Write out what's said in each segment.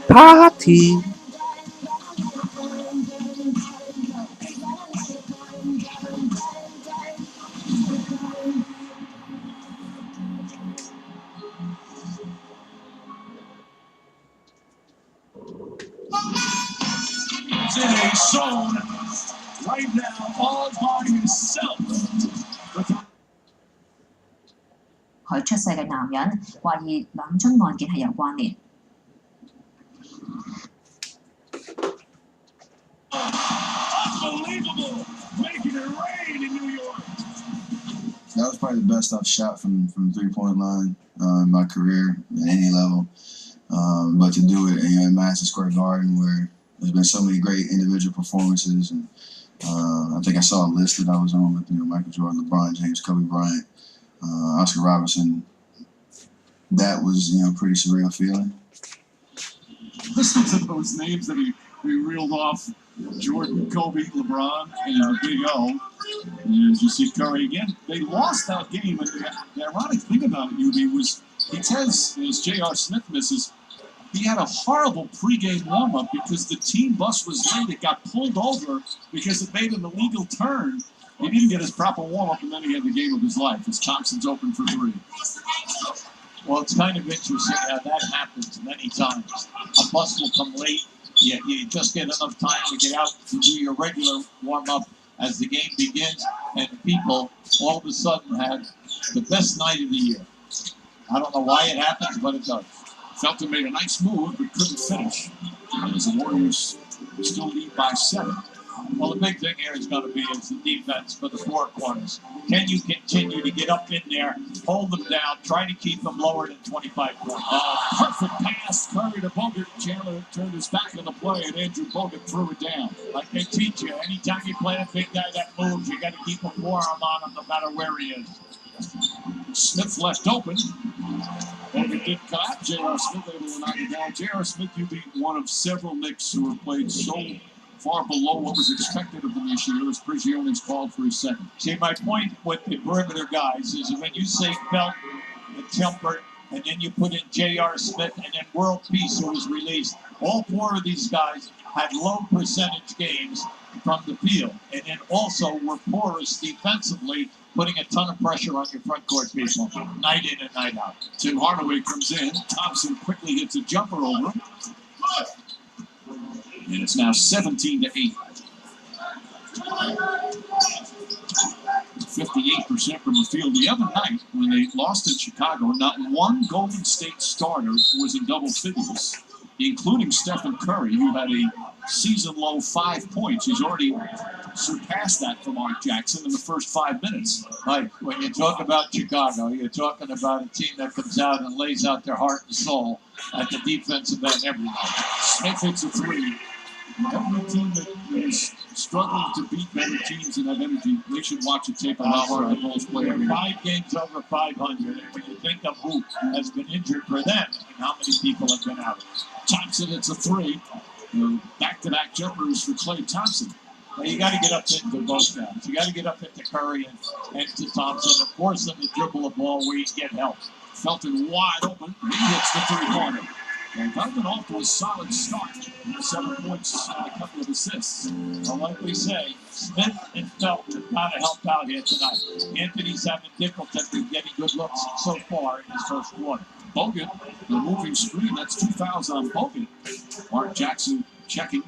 Party. In a zone right now, all by himself. 佢出世嘅男人懷疑兩宗案件係有關聯。Unbelievable, making it rain in New York. That was probably the best I've shot from the 3-point line in my career at any level. But to do it in Madison Square Garden, where there's been so many great individual performances, and I think I saw a list that I was on with Michael Jordan, LeBron James, Kobe Bryant, Oscar Robertson. That was a pretty surreal feeling. Listen to those names that he reeled off: Jordan, Kobe, LeBron, and Big O. And as you see Curry again, they lost that game. And the ironic thing about it, UB, was he says, as J.R. Smith misses, he had a horrible pregame warm-up because the team bus was late. It got pulled over because it made an illegal turn. He didn't get his proper warm-up, and then he had the game of his life as Thompson's open for three. Well, it's kind of interesting how that happens many times. A bus will come late. You just get enough time to get out to do your regular warm-up as the game begins, and people all of a sudden have the best night of the year. I don't know why it happens, but it does. Felton made a nice move, but couldn't finish. As the Warriors still lead by 7. Well, the big thing here is going to be is the defense for the four corners. Can you continue to get up in there, hold them down, try to keep them lower than 25 points? Perfect pass, Curry to Bogut. Chandler turned his back on the play, and Andrew Bogut threw it down. Like they teach you, anytime you play a big guy that moves, you got to keep a forearm on him no matter where he is. Smith left open. Bogut did cut. J.R. Smith able to knock it down. J.R. Smith, you beat one of several Knicks who have played so far below what was expected of them this year, as Prigione's called for his second. See, my point with the perimeter guys is when you say Felt and Tilbert, and then you put in J.R. Smith, and then World Peace, who was released, all four of these guys had low percentage games from the field, and then also were porous defensively, putting a ton of pressure on your front court people, night in and night out. Tim Hardaway comes in. Thompson quickly hits a jumper over him. And it's now 17-8. 58% from the field. The other night, when they lost in Chicago, not one Golden State starter was in double figures, including Stephen Curry, who had a season-low 5 points. He's already surpassed that for Mark Jackson in the first 5 minutes. Mike, when you talk about Chicago, you're talking about a team that comes out and lays out their heart and soul at the defensive end every night. Smith hits a three. Every team that is struggling to beat better teams and have energy, they should watch a tape on how hard the Bulls play every night. 5 games over 500, and when you think of who has been injured for them and how many people have been out. Thompson hits a three. Back-to-back jumpers for Klay Thompson. Well, you got to get up into both guys. You got to get up into Curry and to Thompson, and force them to dribble the ball where you get help. Felton wide open. He hits the three-pointer. And Felton off to a solid start. 7 points and a couple of assists. Well, like we say, Smith and Felton have got to help out here tonight. Anthony's having difficulty getting good looks so far in his first quarter. Bogut, the moving screen, that's 2 fouls on Bogut. Mark Jackson checking.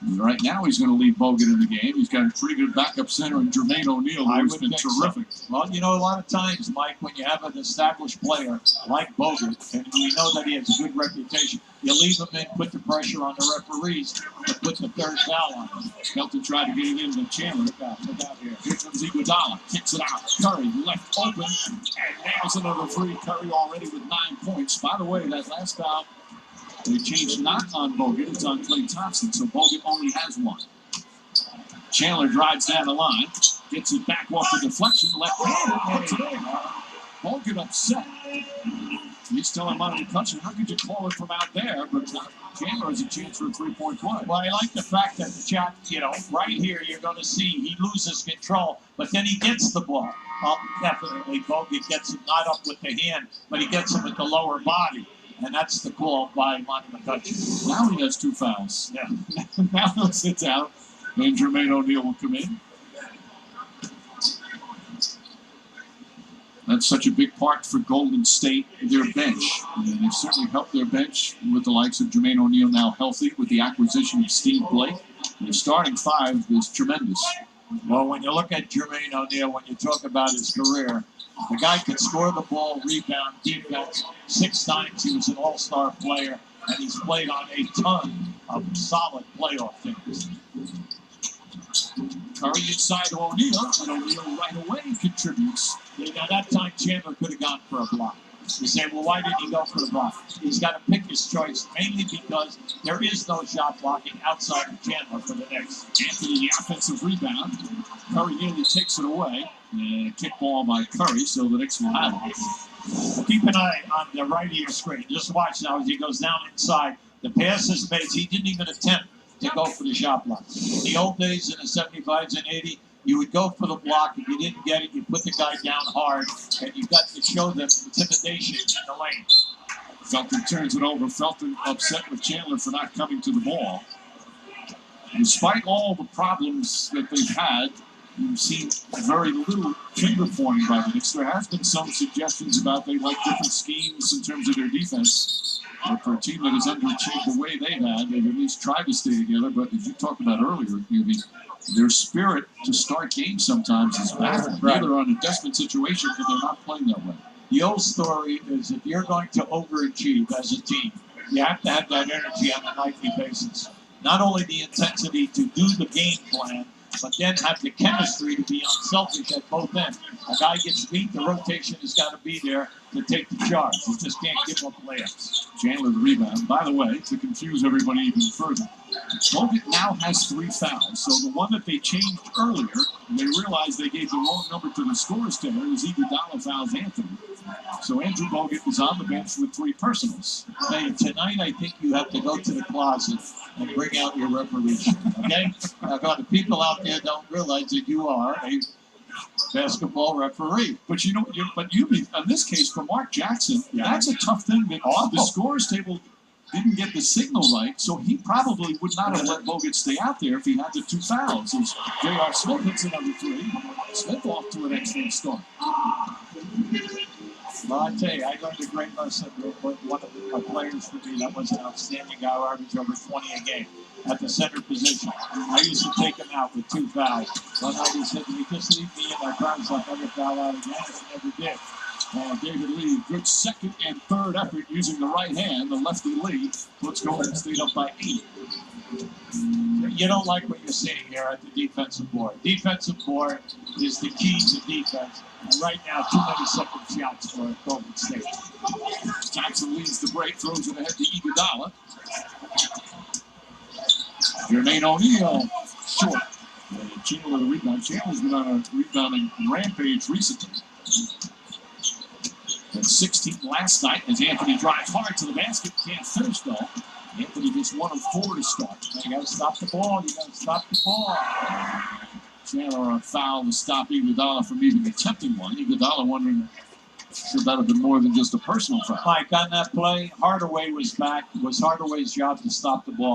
And right now he's going to lead Bogut in the game. He's got a pretty good backup center in Jermaine O'Neal, who's been terrific. So. Well, you know, a lot of times, Mike, when you have an established player like Bogut, and we know that he has a good reputation, you leave him in, put the pressure on the referees to put the third foul on him. Felton tried to get it into Chandler. Look out here. Here comes Iguodala. Kicks it out. Curry left open and nails another three. Curry already with 9 points. By the way, that last foul, they changed not on Bogut, it's on Klay Thompson, so Bogut only has 1. Chandler drives down the line, gets it back off the deflection, left-handed, puts it in. Bogut upset. He's telling Monty Cutchin, how could you call it from out there? But Chandler has a chance for a three-point play. Well, I like the fact that the chat, right here, you're going to see he loses control, but then he gets the ball. Definitely, Bogut gets him not up with the hand, but he gets him with the lower body. And that's the call by Monty McCutcheon. Now he has 2 fouls. Yeah. Now he'll sit down, and Jermaine O'Neal will come in. That's such a big part for Golden State, their bench. And they've certainly helped their bench with the likes of Jermaine O'Neal now healthy with the acquisition of Steve Blake. Their starting 5 is tremendous. Well, when you look at Jermaine O'Neal, when you talk about his career, the guy could score the ball, rebound, defense. 6 times he was an all-star player, and he's played on a ton of solid playoff teams. Curry inside to O'Neal, and O'Neal right away contributes. Now, that time Chandler could have gone for a block. You say, well, why didn't he go for the block? He's got to pick his choice, mainly because there is no shot blocking outside of Chandler for the Knicks. Anthony, the offensive rebound. Curry nearly takes it away. And a kick ball by Curry, so the Knicks will have it. Keep an eye on the right of your screen. Just watch now as he goes down inside. The pass is made. He didn't even attempt to go for the shot block. In the old days, in the 75s and 80s, you would go for the block. If you didn't get it, you put the guy down hard, and you got to show them intimidation in the lane. Felton turns it over. Felton upset with Chandler for not coming to the ball. Despite all the problems that they've had, you've seen very little finger pointing by the Knicks. There has been some suggestions about they like different schemes in terms of their defense. But for a team that has underachieved the way they've had, they've at least tried to stay together. But as you talked about earlier, their spirit to start games sometimes is bad. Right. They're on a desperate situation, but they're not playing that way. The old story is if you're going to overachieve as a team, you have to have that energy on a nightly basis. Not only the intensity to do the game plan, but then have the chemistry to be unselfish at both ends. A guy gets beat, the rotation has got to be there to take the charge. You just can't give up layups. Chandler the rebound. By the way, to confuse everybody even further, Bogut now has 3 fouls. So the one that they changed earlier, they realized they gave the wrong number to the scores tender, is Iguodala fouls Anthony. So Andrew Bogut is on the bench with 3 personals. Hey, tonight I think you have to go to the closet and bring out your referee sheet, okay? Now, the people out there don't realize that you are a basketball referee. But in this case, for Mark Jackson, that's a tough thing that the scores table didn't get the signal right, so he probably would not have let Bogut stay out there if he had the 2 fouls. As J.R. Smith hits another 3. Smith off to an excellent start. Well, I tell you, I learned a great lesson with one of the players for me that was an outstanding guy who averaged over 20 a game at the center position. I used to take him out with 2 fouls. One night he said to me, just leave me in my prime so I'll never foul out again, and he never did. David Lee, good second and third effort using the right hand. The lefty Lee puts Golden State up by 8. You don't like what you're seeing here at the defensive board. Defensive board is the key to defense. And right now, too many second shots for Golden State. Jackson leads the break, throws it ahead to Iguodala. Jermaine O'Neal, short. Chandler the rebound. Chandler's been on a rebounding rampage recently. And 16 last night as Anthony drives hard to the basket. Can't finish though. Anthony gets 1 of 4 to start. You got to stop the ball. You got to stop the ball. Chandler on a foul to stop Iguodala from even attempting one. Iguodala wondering, should that have been more than just a personal foul? Mike, on that play, Hardaway was back. It was Hardaway's job to stop the ball.